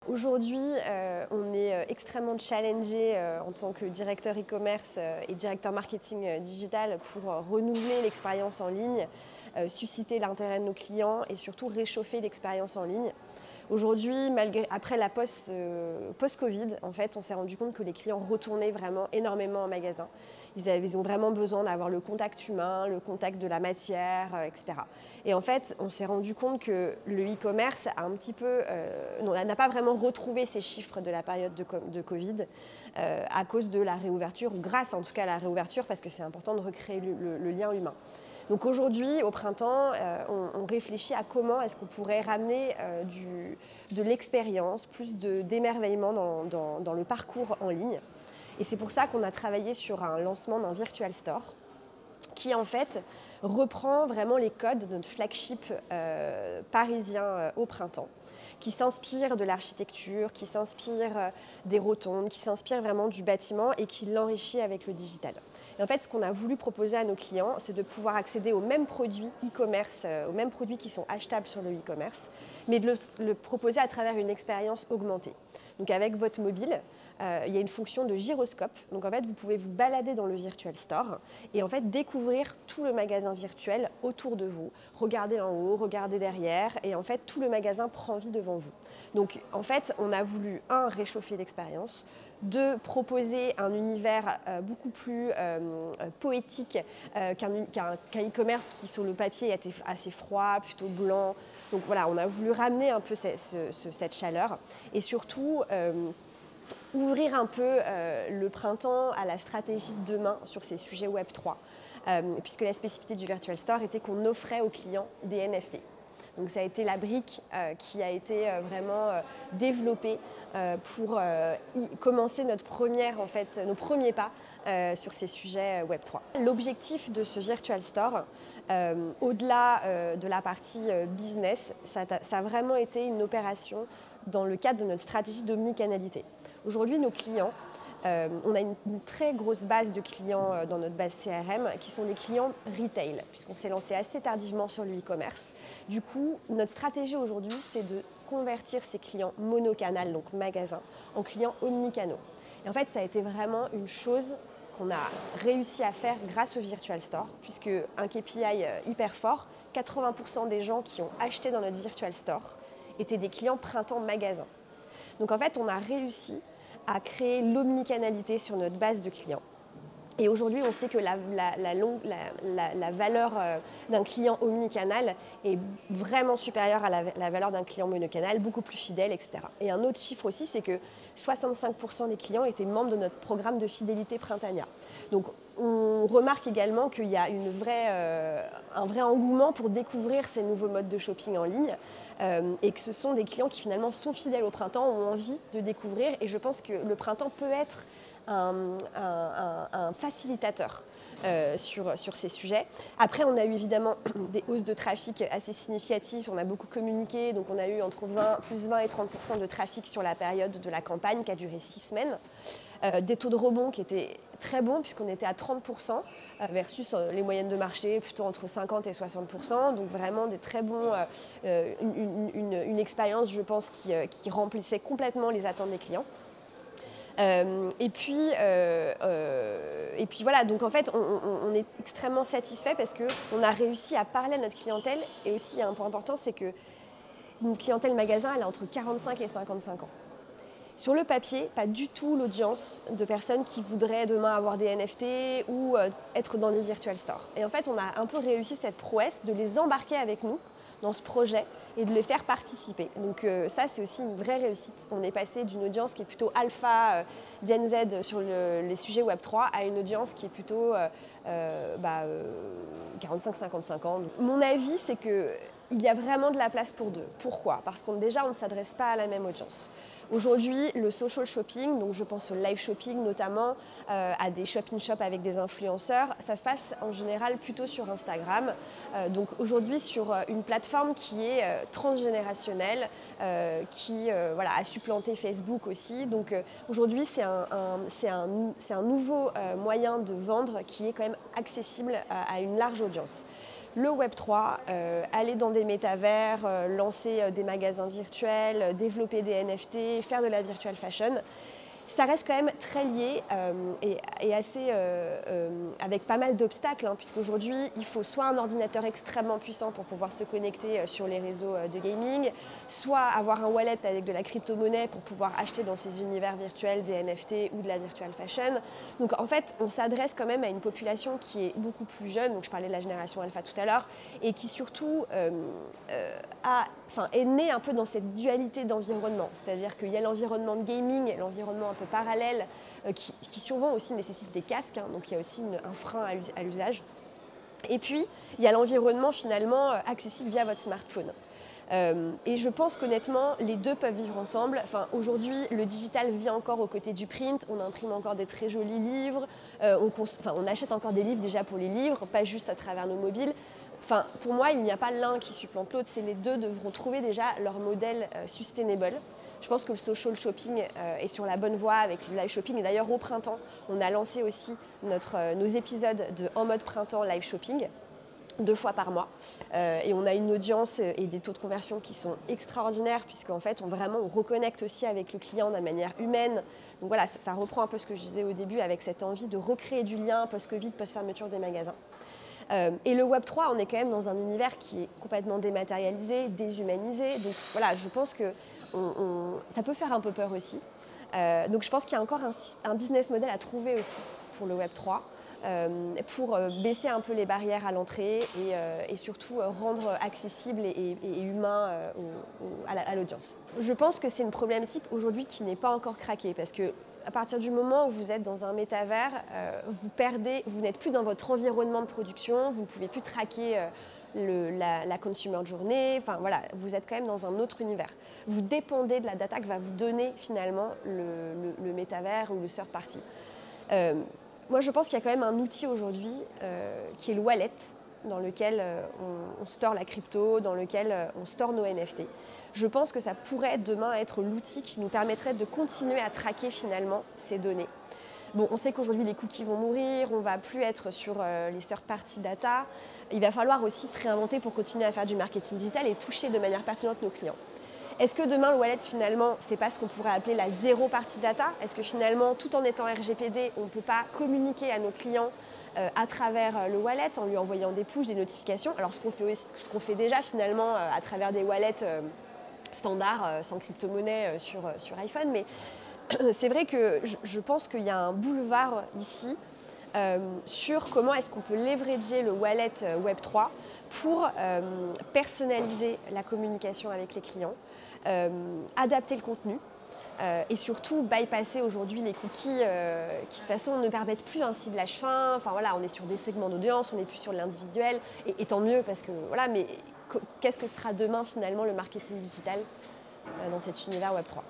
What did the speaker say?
Aujourd'hui, on est extrêmement challengé en tant que directeur e-commerce et directeur marketing digital pour renouveler l'expérience en ligne, susciter l'intérêt de nos clients et surtout réchauffer l'expérience en ligne. Aujourd'hui, après la post-Covid, en fait, on s'est rendu compte que les clients retournaient vraiment énormément en magasin. Ils ont vraiment besoin d'avoir le contact humain, le contact de la matière, etc. Et en fait, on s'est rendu compte que le e-commerce n'a pas vraiment retrouvé ses chiffres de la période de Covid à cause de la réouverture, ou grâce en tout cas à la réouverture, parce que c'est important de recréer le lien humain. Donc aujourd'hui, au printemps, on réfléchit à comment est-ce qu'on pourrait ramener de l'expérience, plus d'émerveillement dans le parcours en ligne. Et c'est pour ça qu'on a travaillé sur un lancement d'un virtual store qui en fait reprend vraiment les codes de notre flagship parisien au printemps, qui s'inspire de l'architecture, qui s'inspire des rotondes, qui s'inspire vraiment du bâtiment et qui l'enrichit avec le digital. Et en fait, ce qu'on a voulu proposer à nos clients, c'est de pouvoir accéder aux mêmes produits e-commerce, aux mêmes produits qui sont achetables sur le e-commerce, mais de le proposer à travers une expérience augmentée. Donc avec votre mobile, il y a une fonction de gyroscope. Donc en fait, vous pouvez vous balader dans le virtual store et en fait découvrir tout le magasin virtuel autour de vous. Regardez en haut, regardez derrière et en fait tout le magasin prend vie devant vous. Donc en fait, on a voulu réchauffer l'expérience, proposer un univers beaucoup plus poétique qu'un e-commerce qui sur le papier était assez froid, plutôt blanc. Donc voilà, on a voulu ramener un peu cette chaleur et surtout ouvrir un peu le printemps à la stratégie de demain sur ces sujets Web3, puisque la spécificité du Virtual Store était qu'on offrait aux clients des NFT. Donc ça a été la brique qui a été vraiment développée pour commencer nos premiers pas sur ces sujets Web3. L'objectif de ce Virtual Store, au-delà de la partie business, ça a vraiment été une opération dans le cadre de notre stratégie d'omnicanalité. Aujourd'hui, nos clients, on a une très grosse base de clients dans notre base CRM qui sont des clients retail, puisqu'on s'est lancé assez tardivement sur le e-commerce. Du coup, notre stratégie aujourd'hui, c'est de convertir ces clients monocanal, donc magasins, en clients omnicanaux. Et en fait, ça a été vraiment une chose qu'on a réussi à faire grâce au Virtual Store, puisque un KPI hyper fort, 80% des gens qui ont acheté dans notre Virtual Store étaient des clients printemps magasin. Donc en fait, on a réussi à créer l'omnicanalité sur notre base de clients. Et aujourd'hui, on sait que la valeur d'un client omnicanal est vraiment supérieure à la valeur d'un client monocanal, beaucoup plus fidèle, etc. Et un autre chiffre aussi, c'est que 65% des clients étaient membres de notre programme de fidélité Printania. Donc on remarque également qu'il y a un vrai engouement pour découvrir ces nouveaux modes de shopping en ligne et que ce sont des clients qui finalement sont fidèles au printemps, ont envie de découvrir. Et je pense que le printemps peut être un facilitateur sur ces sujets. Après, on a eu évidemment des hausses de trafic assez significatives. On a beaucoup communiqué, donc on a eu entre plus 20 et 30% de trafic sur la période de la campagne qui a duré 6 semaines. Des taux de rebond qui étaient très bons puisqu'on était à 30% versus les moyennes de marché plutôt entre 50 et 60%. Donc vraiment des très bons, une expérience je pense qui remplissait complètement les attentes des clients. Et puis voilà, donc en fait on est extrêmement satisfait parce qu'on a réussi à parler à notre clientèle et aussi un point important c'est que une clientèle magasin elle a entre 45 et 55 ans. Sur le papier, pas du tout l'audience de personnes qui voudraient demain avoir des NFT ou être dans des virtual stores. Et en fait, on a un peu réussi cette prouesse de les embarquer avec nous dans ce projet et de les faire participer. Donc ça, c'est aussi une vraie réussite. On est passé d'une audience qui est plutôt alpha, Gen Z sur les sujets Web3 à une audience qui est plutôt 45-55 ans. Donc, mon avis, c'est qu'il y a vraiment de la place pour deux. Pourquoi ? Parce qu'on ne s'adresse pas à la même audience. Aujourd'hui, le social shopping, donc je pense au live shopping notamment, à des shop-in-shop avec des influenceurs, ça se passe en général plutôt sur Instagram. Donc aujourd'hui sur une plateforme qui est transgénérationnelle, qui a supplanté Facebook aussi. Donc aujourd'hui c'est un nouveau moyen de vendre qui est quand même accessible à une large audience. Le Web3, aller dans des métavers, lancer des magasins virtuels, développer des NFT, faire de la virtual fashion, ça reste quand même très lié et assez avec pas mal d'obstacles, hein, puisqu'aujourd'hui, il faut soit un ordinateur extrêmement puissant pour pouvoir se connecter sur les réseaux de gaming, soit avoir un wallet avec de la crypto-monnaie pour pouvoir acheter dans ces univers virtuels des NFT ou de la virtual fashion. Donc en fait, on s'adresse quand même à une population qui est beaucoup plus jeune, donc je parlais de la génération alpha tout à l'heure, et qui surtout est née un peu dans cette dualité d'environnement. C'est-à-dire qu'il y a l'environnement de gaming, l'environnement un peu parallèle, qui souvent aussi nécessite des casques, hein, donc il y a aussi un frein à l'usage. Et puis, il y a l'environnement finalement accessible via votre smartphone. Et je pense qu'honnêtement, les deux peuvent vivre ensemble. Enfin, aujourd'hui, le digital vient encore aux côtés du print. On imprime encore des très jolis livres. On achète encore des livres déjà pour les livres, pas juste à travers nos mobiles. Enfin, pour moi, il n'y a pas l'un qui supplante l'autre. C'est les deux devront trouver déjà leur modèle sustainable. Je pense que le social shopping est sur la bonne voie avec le live shopping. Et d'ailleurs, au printemps, on a lancé aussi nos épisodes de En mode printemps live shopping, 2 fois par mois. Et on a une audience et des taux de conversion qui sont extraordinaires, puisqu'en fait, on reconnecte aussi avec le client de manière humaine. Donc voilà, ça reprend un peu ce que je disais au début avec cette envie de recréer du lien post-Covid, post-fermeture des magasins. Et le Web3, on est quand même dans un univers qui est complètement dématérialisé, déshumanisé. Donc voilà, je pense que ça peut faire un peu peur aussi. Donc je pense qu'il y a encore un business model à trouver aussi pour le Web3. Pour baisser un peu les barrières à l'entrée et surtout rendre accessible et humain à l'audience. Je pense que c'est une problématique aujourd'hui qui n'est pas encore craquée parce que à partir du moment où vous êtes dans un métavers, vous n'êtes plus dans votre environnement de production, vous ne pouvez plus traquer la consumer journée, enfin voilà, vous êtes quand même dans un autre univers. Vous dépendez de la data que va vous donner finalement le métavers ou le third party. Moi, je pense qu'il y a quand même un outil aujourd'hui qui est le wallet, dans lequel on store la crypto, dans lequel on store nos NFT. Je pense que ça pourrait demain être l'outil qui nous permettrait de continuer à traquer finalement ces données. Bon, on sait qu'aujourd'hui les cookies vont mourir, on ne va plus être sur les third-party data. Il va falloir aussi se réinventer pour continuer à faire du marketing digital et toucher de manière pertinente nos clients. Est-ce que demain, le wallet, finalement, c'est pas ce qu'on pourrait appeler la zéro party data? Est-ce que finalement, tout en étant RGPD, on ne peut pas communiquer à nos clients à travers le wallet en lui envoyant des push, des notifications? Alors, ce qu'on fait déjà finalement à travers des wallets standards, sans crypto-monnaie sur iPhone. Mais c'est vrai que je pense qu'il y a un boulevard ici sur comment est-ce qu'on peut leverager le wallet Web3 pour personnaliser la communication avec les clients, adapter le contenu et surtout bypasser aujourd'hui les cookies qui de toute façon ne permettent plus un ciblage fin. Enfin voilà, on est sur des segments d'audience, on n'est plus sur l'individuel et tant mieux parce que voilà, mais qu'est-ce que sera demain finalement le marketing digital dans cet univers Web3?